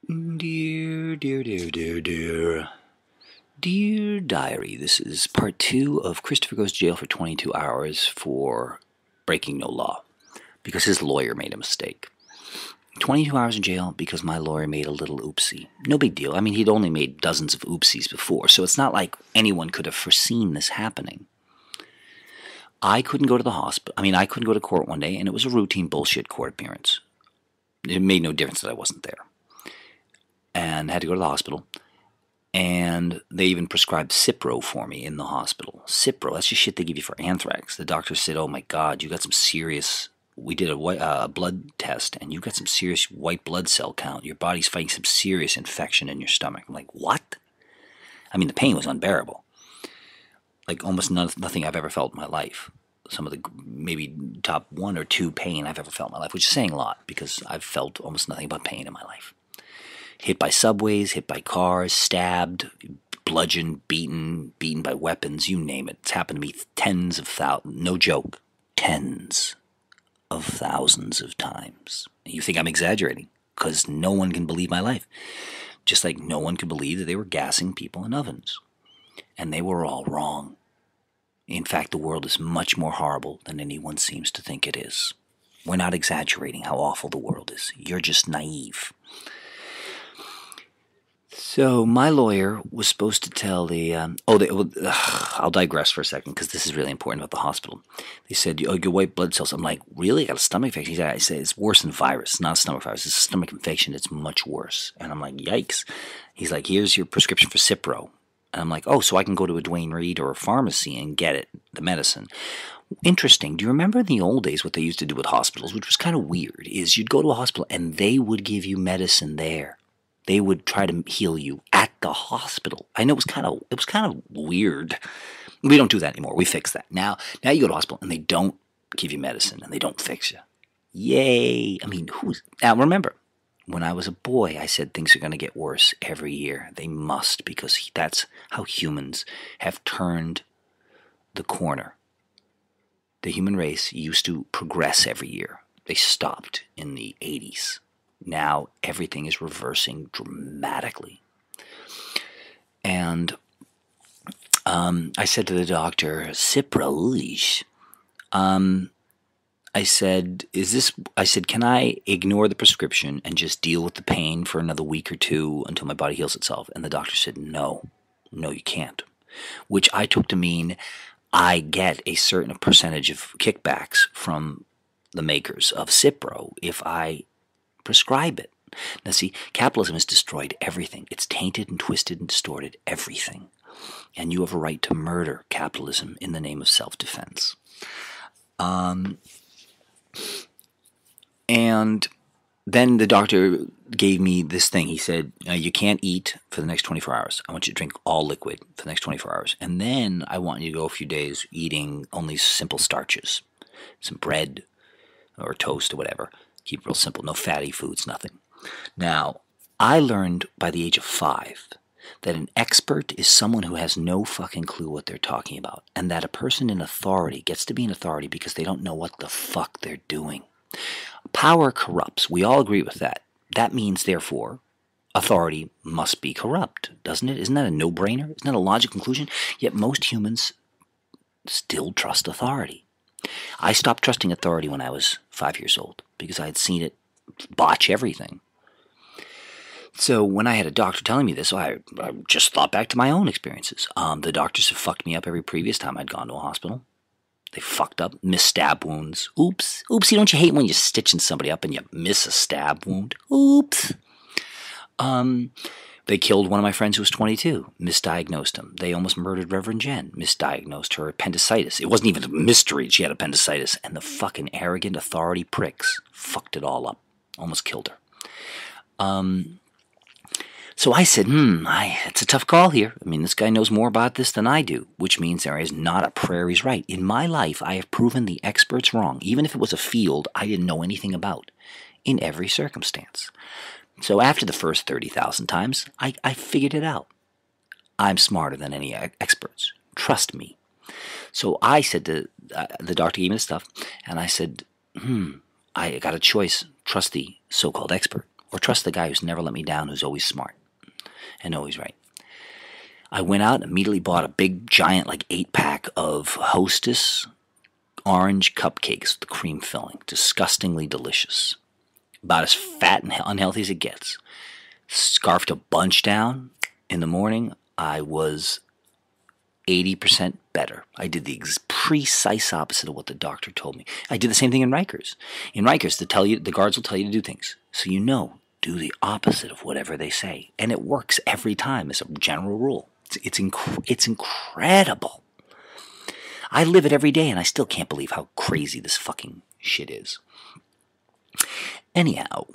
Dear, dear, dear, dear, dear. Dear Diary, this is part 2 of Christopher Goes to Jail for 22 hours for breaking no law because his lawyer made a mistake. 22 hours in jail because my lawyer made a little oopsie. No big deal. I mean, he'd only made dozens of oopsies before, so it's not like anyone could have foreseen this happening. I couldn't go to the hospital. I couldn't go to court one day, and it was a routine bullshit court appearance. It made no difference that I wasn't there. And I had to go to the hospital. And they even prescribed Cipro for me in the hospital. Cipro, that's just shit they give you for anthrax. The doctor said, oh my God, you got some serious... We did a blood test, and you got some serious white blood cell count. Your body's fighting some serious infection in your stomach. I'm like, what? The pain was unbearable. Like almost nothing I've ever felt in my life. Some of the maybe top 1 or 2 pain I've ever felt in my life, which is saying a lot because I've felt almost nothing but pain in my life. Hit by subways, hit by cars, stabbed, bludgeoned, beaten by weapons, you name it. It's happened to me tens of thousands, no joke, tens of thousands of times. You think I'm exaggerating, because no one can believe my life. Just like no one could believe that they were gassing people in ovens. And they were all wrong. In fact, the world is much more horrible than anyone seems to think it is. We're not exaggerating how awful the world is. You're just naive. So my lawyer was supposed to tell I'll digress for a second because this is really important about the hospital. They said, oh, your white blood cells. I'm like, really? I got a stomach infection? I said, it's worse than virus. It's not a stomach virus. It's a stomach infection. It's much worse. And I'm like, yikes. He's like, here's your prescription for Cipro. And I'm like, oh, so I can go to a Duane Reade or a pharmacy and get it, the medicine. Interesting. Do you remember in the old days what they used to do with hospitals, which was kind of weird, is you'd go to a hospital and they would give you medicine there. They would try to heal you at the hospital. I know it was kind of weird. We don't do that anymore. We fixed that. Now you go to a hospital and they don't give you medicine and they don't fix you. Yay! Now remember, when I was a boy, I said things are going to get worse every year. They must, because that's how humans have turned the corner. The human race used to progress every year. They stopped in the 80s. Now everything is reversing dramatically. And I said to the doctor, Cipro, I said, can I ignore the prescription and just deal with the pain for another week or 2 until my body heals itself? And the doctor said, no, you can't. Which I took to mean I get a certain percentage of kickbacks from the makers of Cipro if I prescribe it. Now see, capitalism has destroyed everything. It's tainted and twisted and distorted everything. And you have a right to murder capitalism in the name of self-defense. And then the doctor gave me this thing. He said, you can't eat for the next 24 hours. I want you to drink all liquid for the next 24 hours. And then I want you to go a few days eating only simple starches. Some bread or toast or whatever. Keep it real simple. No fatty foods, nothing. Now, I learned by the age of 5 that an expert is someone who has no fucking clue what they're talking about. And that a person in authority gets to be in authority because they don't know what the fuck they're doing. Power corrupts. We all agree with that. That means, therefore, authority must be corrupt, doesn't it? Isn't that a no-brainer? Isn't that a logical conclusion? Yet most humans still trust authority. I stopped trusting authority when I was 5 years old because I had seen it botch everything. So when I had a doctor telling me this, I just thought back to my own experiences. The doctors have fucked me up every previous time I'd gone to a hospital. They fucked up, missed stab wounds. Oops. Oopsie, don't you hate when you're stitching somebody up and you miss a stab wound? Oops. They killed one of my friends who was 22, misdiagnosed him. They almost murdered Reverend Jen, misdiagnosed her appendicitis. It wasn't even a mystery she had appendicitis. And the fucking arrogant authority pricks fucked it all up. Almost killed her. So I said, it's a tough call here. This guy knows more about this than I do, which means there is not a prairie's right. In my life, I have proven the experts wrong, even if it was a field I didn't know anything about, in every circumstance. So after the first 30,000 times, I figured it out. I'm smarter than any experts. Trust me. So I said to the doctor gave me the stuff, and I said, I got a choice. Trust the so-called expert or trust the guy who's never let me down, who's always smart and always right. I went out and immediately bought a big, giant, like 8-pack of Hostess orange cupcakes with the cream filling. Disgustingly delicious. About as fat and unhealthy as it gets. Scarfed a bunch down. In the morning, I was 80% better. I did the precise opposite of what the doctor told me. I did the same thing in Rikers. In Rikers, the guards will tell you to do things. So do the opposite of whatever they say. And it works every time as a general rule. It's incredible. I live it every day, and I still can't believe how crazy this fucking shit is. Anyhow,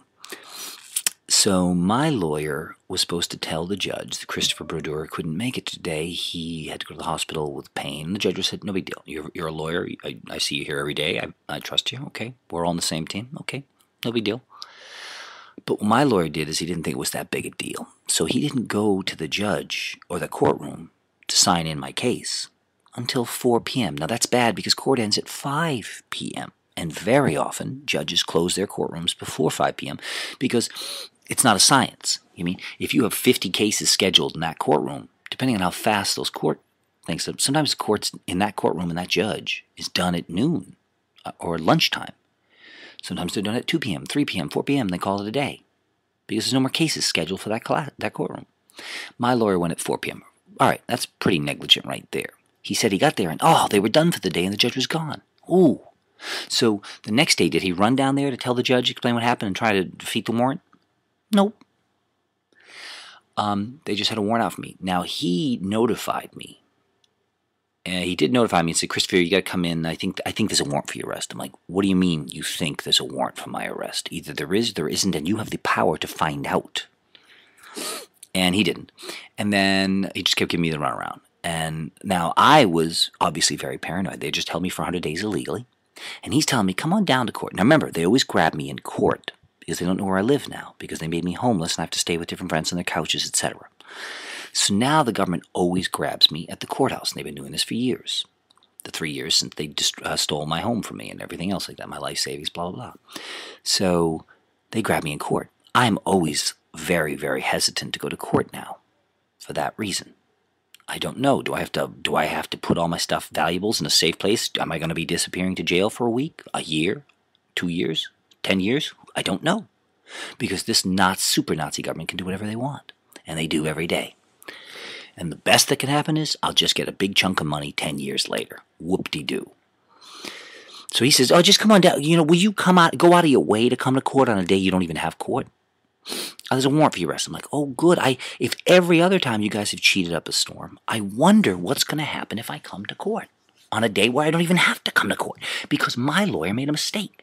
so my lawyer was supposed to tell the judge that Christopher Brodeur couldn't make it today. He had to go to the hospital with pain. The judge said, no big deal. You're a lawyer. I see you here every day. I trust you. Okay. We're all on the same team. Okay. No big deal. But what my lawyer did is he didn't think it was that big a deal. So he didn't go to the judge or the courtroom to sign in my case until 4 p.m. Now that's bad because court ends at 5 p.m. And very often judges close their courtrooms before 5 p.m. because it's not a science. You mean, if you have 50 cases scheduled in that courtroom, depending on how fast those court things, sometimes the courts in that courtroom and that judge is done at noon or lunchtime. Sometimes they're done at 2 p.m., 3 p.m., 4 p.m., and they call it a day because there's no more cases scheduled for that courtroom. My lawyer went at 4 p.m. All right, that's pretty negligent right there. He said he got there and, they were done for the day and the judge was gone. Ooh. So the next day, did he run down there to tell the judge, explain what happened, and try to defeat the warrant? Nope. They just had a warrant out for me. Now, he notified me. He did notify me and said, Christopher, you got to come in. I think there's a warrant for your arrest. I'm like, what do you mean you think there's a warrant for my arrest? Either there is, there isn't, and you have the power to find out. And he didn't. And then he just kept giving me the runaround. And now I was obviously very paranoid. They just held me for 100 days illegally. And he's telling me, come on down to court. Now remember, they always grab me in court because they don't know where I live now, because they made me homeless and I have to stay with different friends on their couches, etc. So now the government always grabs me at the courthouse, and they've been doing this for years. The 3 years since they stole my home from me and everything else like that, my life savings, blah, blah, blah. So they grab me in court. I'm always very, very hesitant to go to court now for that reason. I don't know. Do I have to put all my stuff, valuables, in a safe place? Am I going to be disappearing to jail for a week, a year, 2 years, 10 years? I don't know. Because this super Nazi government can do whatever they want. And they do every day. And the best that can happen is I'll just get a big chunk of money 10 years later. Whoop-de-doo. So he says, just come on down. Will you go out of your way to come to court on a day you don't even have court? There's a warrant for your arrest. I'm like, oh, good. If every other time you guys have cheated up a storm, I wonder what's going to happen if I come to court on a day where I don't even have to come to court because my lawyer made a mistake.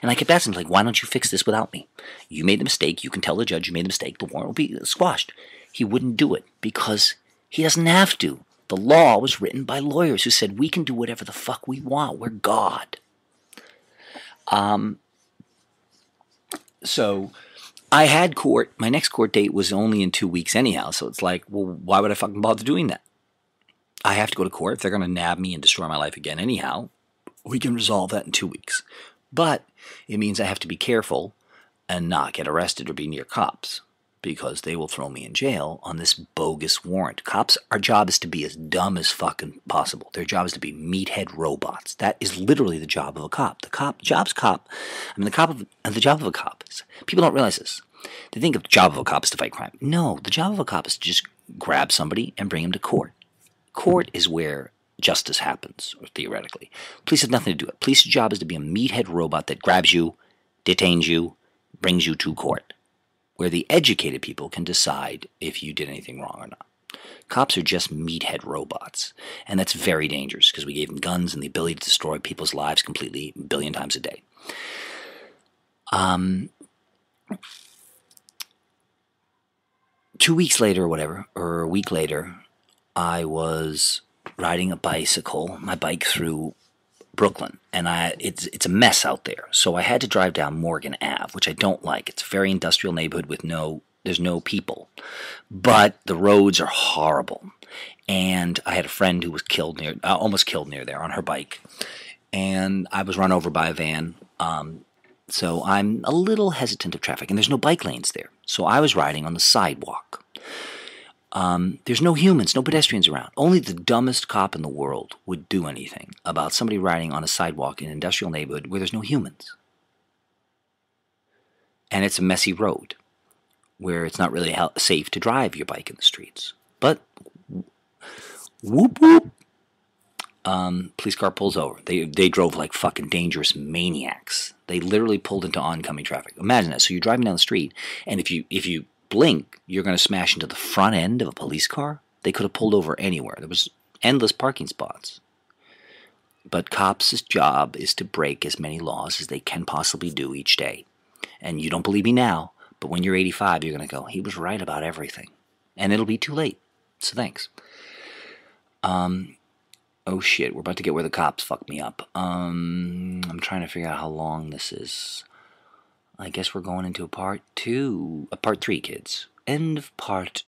And I kept asking, like, why don't you fix this without me? You made the mistake. You can tell the judge you made the mistake. The warrant will be squashed. He wouldn't do it because he doesn't have to. The law was written by lawyers who said we can do whatever the fuck we want. We're God. So I had court. My next court date was only in 2 weeks anyhow. So it's like, well, why would I fucking bother doing that? I have to go to court. If they're going to nab me and destroy my life again anyhow, we can resolve that in 2 weeks. But it means I have to be careful and not get arrested or be near cops because they will throw me in jail on this bogus warrant. Cops, our job is to be as dumb as fucking possible. Their job is to be meathead robots. That is literally the job of a cop. The job of a cop is, people don't realize this. They think of the job of a cop is to fight crime. No, the job of a cop is to just grab somebody and bring them to court. Court is where justice happens, or theoretically. Police has nothing to do with it. Police's job is to be a meathead robot that grabs you, detains you, brings you to court, where the educated people can decide if you did anything wrong or not. Cops are just meathead robots, and that's very dangerous because we gave them guns and the ability to destroy people's lives completely a billion times a day. 2 weeks later or whatever, or a week later, I was riding my bike through Brooklyn, and it's a mess out there. So I had to drive down Morgan Ave, which I don't like. It's a very industrial neighborhood with there's no people, but the roads are horrible. And I had a friend who was almost killed near there on her bike, and I was run over by a van So I'm a little hesitant of traffic, and there's no bike lanes there. So I was riding on the sidewalk. There's no humans, no pedestrians around. Only the dumbest cop in the world would do anything about somebody riding on a sidewalk in an industrial neighborhood where there's no humans. And it's a messy road where it's not really safe to drive your bike in the streets. But whoop whoop, police car pulls over. They drove like fucking dangerous maniacs. They literally pulled into oncoming traffic. Imagine that. So you're driving down the street, and if you blink, you're going to smash into the front end of a police car. They could have pulled over anywhere. There was endless parking spots. But cops' job is to break as many laws as they can possibly do each day. And you don't believe me now, but when you're 85, you're going to go, he was right about everything. And it'll be too late. So thanks. Oh shit, we're about to get where the cops fucked me up. I'm trying to figure out how long this is. I guess we're going into a part 3, kids. End of part